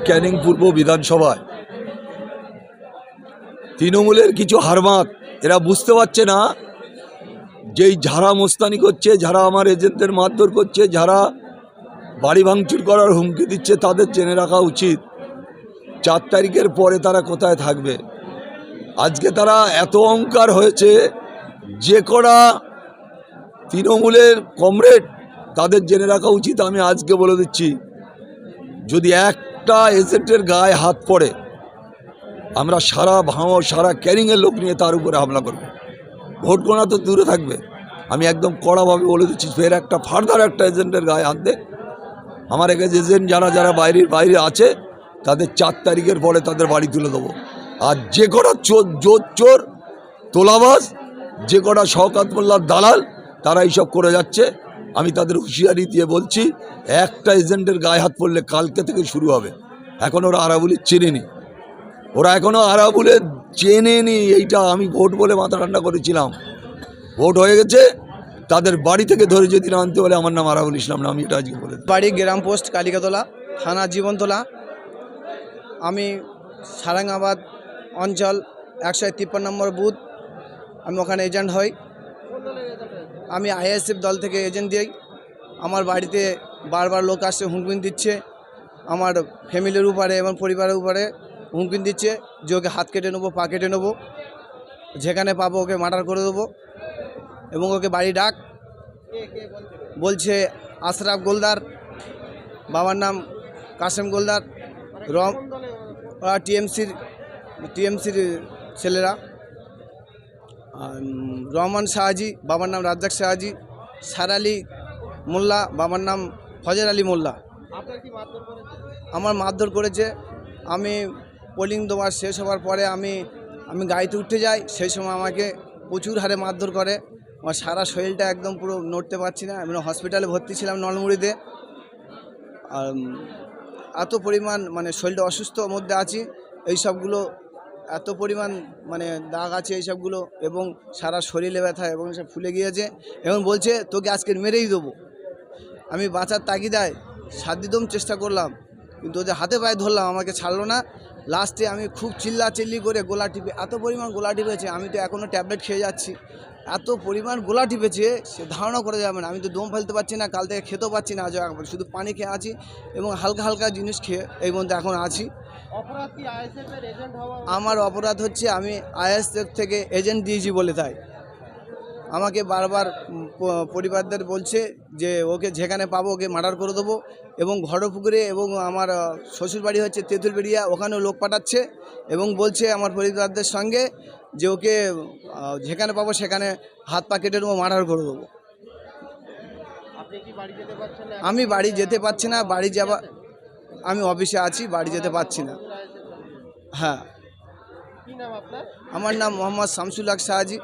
ক্যানিং পূর্ব বিধানসভায় তৃণমূলের কিছু হারমাত এরা বুঝতে পারছে না, যেই যারা মোস্তানি করছে, যারা আমার এজেন্টদের মারধর করছে, যারা বাড়ি ভাঙচুর করার হুমকি দিচ্ছে, তাদের জেনে রাখা উচিত 4 তারিখের পরে তারা কোথায় থাকবে। আজকে তারা এত অহংকার হয়েছে, যে করা তৃণমূলের কমরেড তাদের জেনে রাখা উচিত। আমি আজকে বলে দিচ্ছি, যদি একটা এজেন্টের গায়ে হাত পড়ে, আমরা সারা ক্যানিংয়ের লোক নিয়ে তার উপরে হামলা করব। ভোট গোনা তো দূরে থাকবে, আমি একদম কড়াভাবে বলে দিচ্ছি, ফের একটা ফার্দার একটা এজেন্টের গায়ে হাত দে, আমার কাছে এজেন্ট যারা বাইরে আছে তাদের 4 তারিখের পরে তাদের বাড়ি তুলে দেবো। আর যে কটা চোর তোলাবাজ, যে কটা শওকত মোল্লার দালাল, তারা এইসব করে যাচ্ছে, আমি তাদের হুঁশিয়ারি দিয়ে বলছি, একটা এজেন্টের গায়ে হাত পড়লে কালকে থেকে শুরু হবে। এখন ওরা আরাবুলি চেনেনি, ওরা এখনও আরাবুলে চেনেনি। এইটা আমি ভোট বলে মাথা ঠান্ডা করেছিলাম, ভোট হয়ে গেছে, তাদের বাড়ি থেকে ধরে যদি না আনতে বলে আমার নাম আরাবুল ইসলাম না। আমি এটা আজকে বলে বাড়ি গ্রাম পোস্ট কালিকাতলা, থানা জীবনতলা। আমি সারাঙ্গাবাদ অঞ্চল 153 নম্বর বুথ, আমি ওখানে এজেন্ট হই। আমি আইএসএফ দল থেকে এজেন্ট দিই। আমার বাড়িতে বারবার লোক আসছে, হুমকি দিচ্ছে, আমার ফ্যামিলির উপরে এবং পরিবারের উপরে হুমকি দিচ্ছে যে ওকে হাত কেটে নেবো, পা কেটে নেবো, যেখানে পাবো ওকে মার্ডার করে দেবো। এবং ওকে বাড়ি ডাক বলছে আশরাফ গোলদার, বাবার নাম কাসেম গোলদার, টিএমসির ছেলেরা। রহমান শাহাজি, বাবার নাম রাজ্জাক শাহাজি, সার আলী মোল্লা, বাবার নাম ফজর আলী মোল্লা। আমার মারধর করেছে। আমি পোলিং দেওয়ার শেষ হওয়ার পরে আমি গাড়িতে উঠতে যাই, সেই সময় আমাকে প্রচুর হারে মারধর করে। আমার সারা শরীরটা একদম পুরো নড়তে পারছি না। আমি হসপিটালে ভর্তি ছিলাম নলমুড়িতে। আর এত পরিমাণ মানে শরীরটা অসুস্থর মধ্যে আছি, এই সবগুলো এত পরিমাণ মানে দাগ আছে এই সবগুলো, এবং সারা শরীরে ব্যথা এবং সব ফুলে গিয়েছে। এবং বলছে তোকে আজকে মেরেই দেবো। আমি বাঁচার তাগিদায় সাধ্যদম চেষ্টা করলাম, কিন্তু ওদের হাতে পায়ে ধরলাম, আমাকে ছাড়লো না। লাস্টে আমি খুব চিল্লি করে গোলা টিপে, এত পরিমাণ গোলা টিপেছে, আমি তো এখনও ট্যাবলেট খেয়ে যাচ্ছি, এত পরিমাণ গোলা টিপেছে সে ধারণা করা যাবে না। আমি তো দম ফেলতে পারছি না, কাল থেকে খেতেও পারছি না, শুধু পানি খেয়ে আছি এবং হালকা জিনিস খেয়ে এই মধ্যে এখন আছি। আমার অপরাধ হচ্ছে আমি আইএসএফ থেকে এজেন্ট দিয়েছি বলে, তাই আমাকে বারবার পরিবারদের বলছে যে ওকে যেখানে পাবো ওকে মার্ডার করে দেবো। এবং ঘরপুকুরে এবং আমার শ্বশুরবাড়ি হচ্ছে তেঁতুলবেড়িয়া, ওখানেও লোক পাঠাচ্ছে এবং বলছে আমার পরিবারদের সঙ্গে যে ওকে যেখানে পাবো সেখানে হাত পা কেটে দেবো, মার্ডার করে দেবো। আমি বাড়ি যেতে পারছি না, বাড়ি যাওয়া, আমি অফিসে আছি, বাড়ি যেতে পারছি না। হ্যাঁ, আমার নাম মোহাম্মদ শামসুল হক শাহাজি।